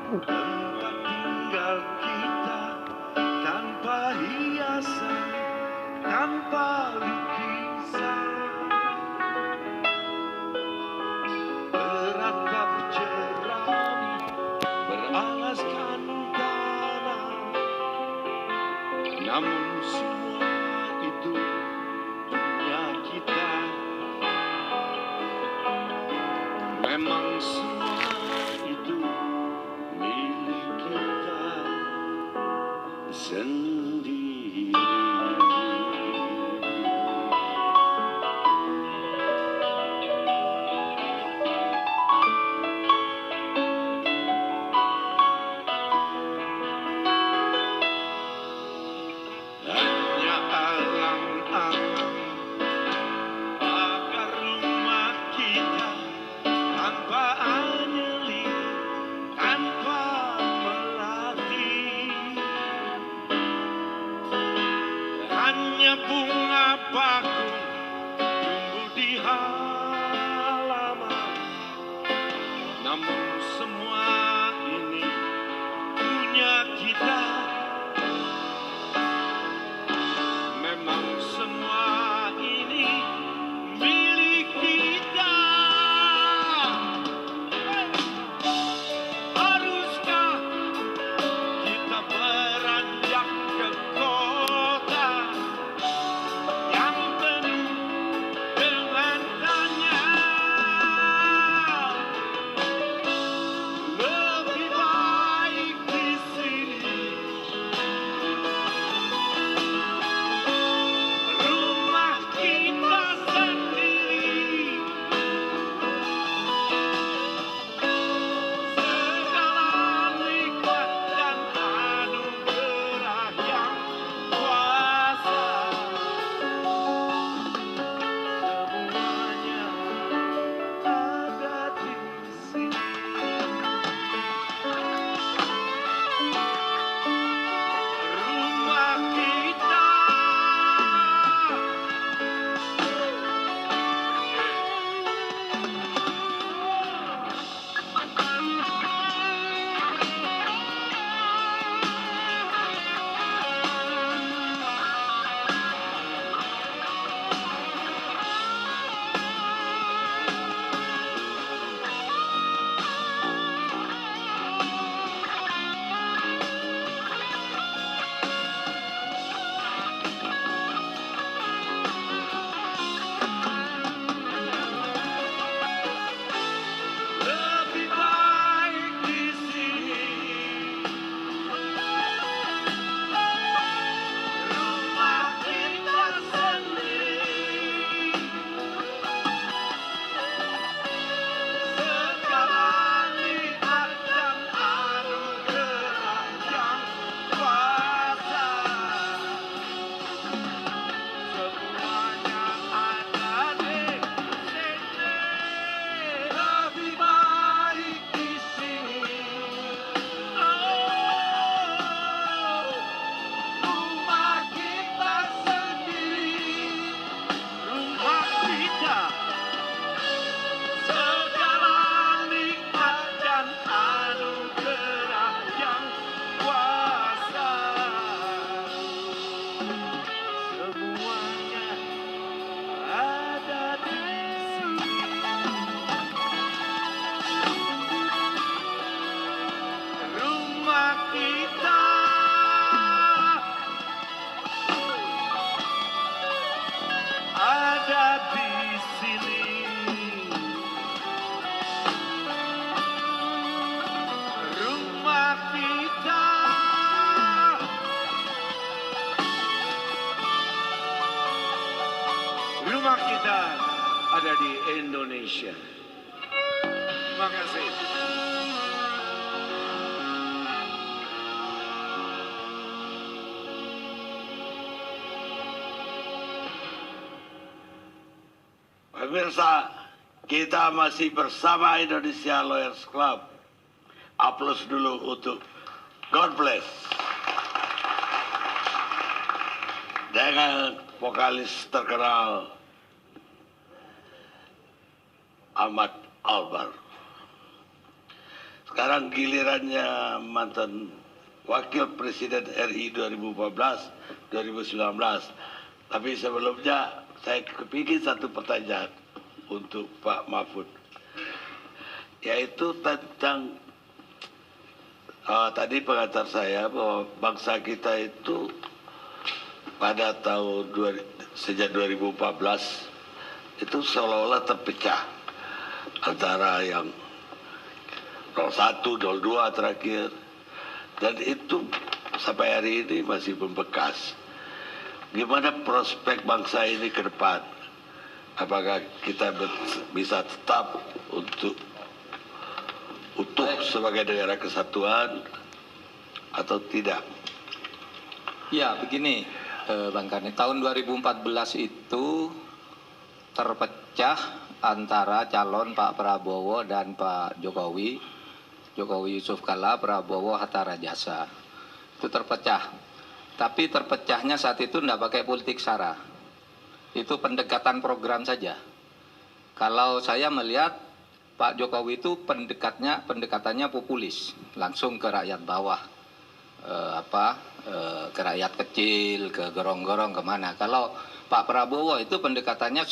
Tempat tinggal kita tanpa hiasan, tanpa lukisan, beratap jerami beralaskan tanah. Namun semua itu punya kita. Memang semua itu milik kita sendiri. Hanya alang-alang agar rumah kita tanpa anyeli, tanpa melati. Hanya bunga bakung tumbuh di halaman. Namun semua ini punya kita. Memang semua ini milik kita. Haruskah kita beranjak ke kota yang penuh dengan tanya? Lebih baik di sini. Rumah kita sendiri. Segala nikmat dan anugerah yang kuasa, semuanya ada di sini. Rumah kita. Lebih baik di sini. Rumah kita sendiri. Segala nikmat dan anugerah yang kuasa, semuanya ada di sini. Lebih baik di sini. Oh, rumah kita sendiri. Rumah kita. Segala nikmat dan anugerah yang kuasa, semuanya ada di sini. Rumah kita. Ada di sini. Rumah kita. Rumah kita ada di Indonesia. Terima kasih. Pemirsa, kita masih bersama Indonesia Lawyers Club. Aplaus dulu untuk God Bless. Dengan vokalis terkenal Ahmad Albar. Sekarang gilirannya mantan Wakil Presiden RI 2014-2019. Tapi sebelumnya saya kepikir satu pertanyaan untuk Pak Mahfud, yaitu tentang tadi pengantar saya bahwa bangsa kita itu pada sejak 2014 itu seolah-olah terpecah antara yang 01, 02 terakhir, dan itu sampai hari ini masih membekas. Gimana prospek bangsa ini ke depan? Apakah kita bisa tetap untuk utuh sebagai negara kesatuan atau tidak? Ya, begini Bang Karni, tahun 2014 itu terpecah antara calon Pak Prabowo dan Pak Jokowi Yusuf Kalla, Prabowo Hatta Rajasa. Itu terpecah. Tapi terpecahnya saat itu tidak pakai politik sara. Itu pendekatan program saja. Kalau saya melihat Pak Jokowi itu pendekatannya populis, langsung ke rakyat bawah, ke rakyat kecil, ke gorong-gorong kemana. Kalau Pak Prabowo itu pendekatannya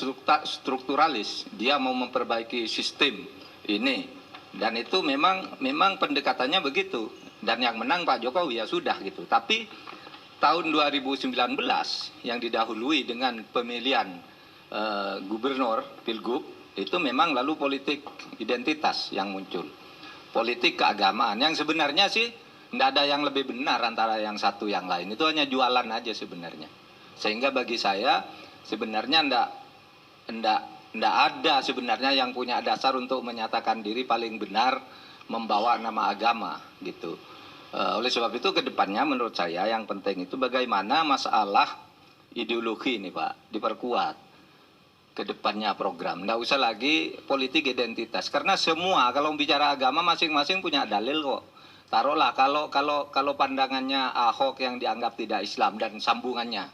strukturalis, dia mau memperbaiki sistem ini, dan itu memang pendekatannya begitu. Dan yang menang Pak Jokowi, ya sudah gitu. Tapi tahun 2019 yang didahului dengan pemilihan gubernur Pilgub, itu memang lalu politik identitas yang muncul, politik keagamaan yang sebenarnya sih tidak ada yang lebih benar antara yang satu yang lain, itu hanya jualan aja sebenarnya. Sehingga bagi saya sebenarnya tidak ada sebenarnya yang punya dasar untuk menyatakan diri paling benar membawa nama agama gitu. Oleh sebab itu kedepannya menurut saya yang penting itu bagaimana masalah ideologi ini Pak diperkuat. Kedepannya program, nggak usah lagi politik identitas, karena semua kalau bicara agama masing-masing punya dalil kok. Taruhlah kalau pandangannya Ahok yang dianggap tidak Islam dan sambungannya,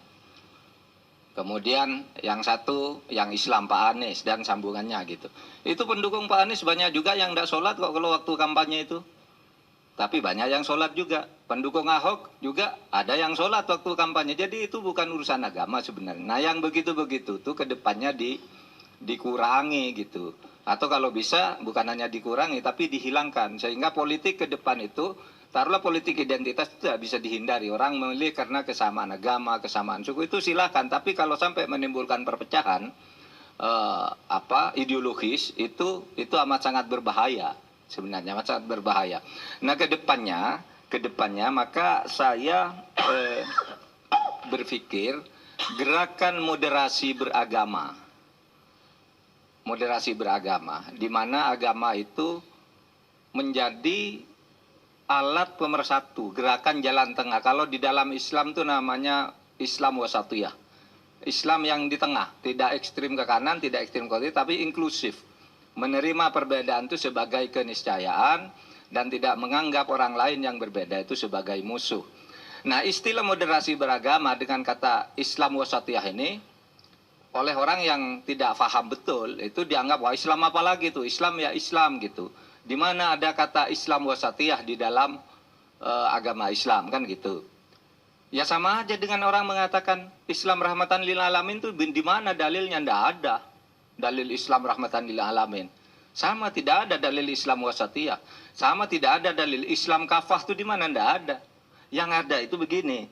kemudian yang satu yang Islam Pak Anies dan sambungannya gitu. Itu pendukung Pak Anies banyak juga yang tidak sholat kok kalau waktu kampanye itu. Tapi banyak yang sholat juga. Pendukung Ahok juga ada yang sholat waktu kampanye. Jadi itu bukan urusan agama sebenarnya. Nah yang begitu-begitu tuh kedepannya dikurangi gitu. Atau kalau bisa bukan hanya dikurangi tapi dihilangkan. Sehingga politik ke depan itu, taruhlah politik identitas itu tidak bisa dihindari. Orang memilih karena kesamaan agama, kesamaan suku itu silakan. Tapi kalau sampai menimbulkan perpecahan ideologis itu amat sangat berbahaya. Sebenarnya sangat berbahaya. Nah kedepannya maka saya berpikir gerakan moderasi beragama, di mana agama itu menjadi alat pemersatu, gerakan jalan tengah. Kalau di dalam Islam itu namanya Islam wasatiyah, Islam yang di tengah, tidak ekstrim ke kanan, tidak ekstrim ke kiri, tapi inklusif. Menerima perbedaan itu sebagai keniscayaan dan tidak menganggap orang lain yang berbeda itu sebagai musuh. Nah istilah moderasi beragama dengan kata Islam wasatiyah ini oleh orang yang tidak paham betul itu dianggap wah Islam apa lagi tuh, Islam ya Islam gitu. Di mana ada kata Islam wasatiyah di dalam agama Islam kan gitu. Ya sama aja dengan orang mengatakan Islam rahmatan lil alamin itu di mana dalilnya? Tidak ada dalil Islam rahmatan lil alamin. Sama tidak ada dalil Islam wasatiyah. Sama tidak ada dalil Islam kafah itu di mana? Tidak ada. Yang ada itu begini.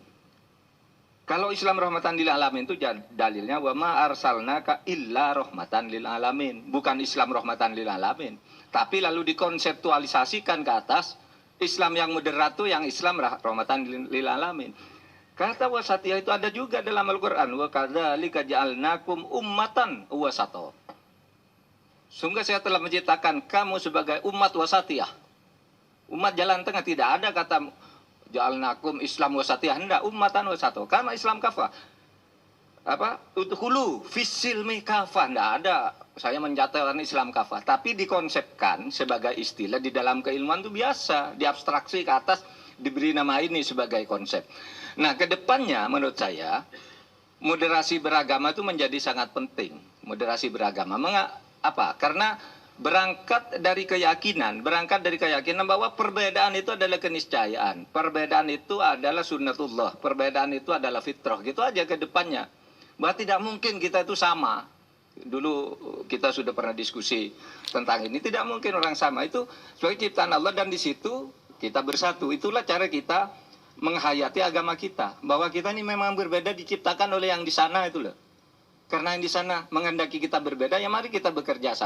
Kalau Islam rahmatan lil alamin itu dalilnya wa ma arsalnaka illa rahmatan lil alamin. Bukan Islam rahmatan lil alamin. Tapi lalu dikonseptualisasikan ke atas Islam yang moderat itu yang Islam rahmatan lil alamin. Kata wasatiyah itu ada juga dalam Al-Quran. Wa kadzalika ja'alnakum ummatan wasata. Sungguh saya telah menciptakan kamu sebagai umat wasatiyah. Umat jalan tengah, tidak ada kata ja'alnakum Islam wasatiyah. Tidak, ummatan wasata. Karena Islam kafah. Udhulu fisilmi kafah. Tidak ada. Saya menjatuhkan Islam kafah. Tapi dikonsepkan sebagai istilah di dalam keilmuan itu biasa. Diabstraksi ke atas, diberi nama ini sebagai konsep. Nah, kedepannya menurut saya moderasi beragama itu menjadi sangat penting. Moderasi beragama, karena berangkat dari keyakinan bahwa perbedaan itu adalah keniscayaan, perbedaan itu adalah sunnatullah, perbedaan itu adalah fitrah, gitu aja ke depannya. Bahwa tidak mungkin kita itu sama. Dulu kita sudah pernah diskusi tentang ini, tidak mungkin orang sama, itu sebagai ciptaan Allah dan di situ kita bersatu. Itulah cara kita menghayati agama kita, bahwa kita ini memang berbeda, diciptakan oleh yang di sana itu loh. Karena yang di sana menghendaki kita berbeda, ya mari kita bekerja sama.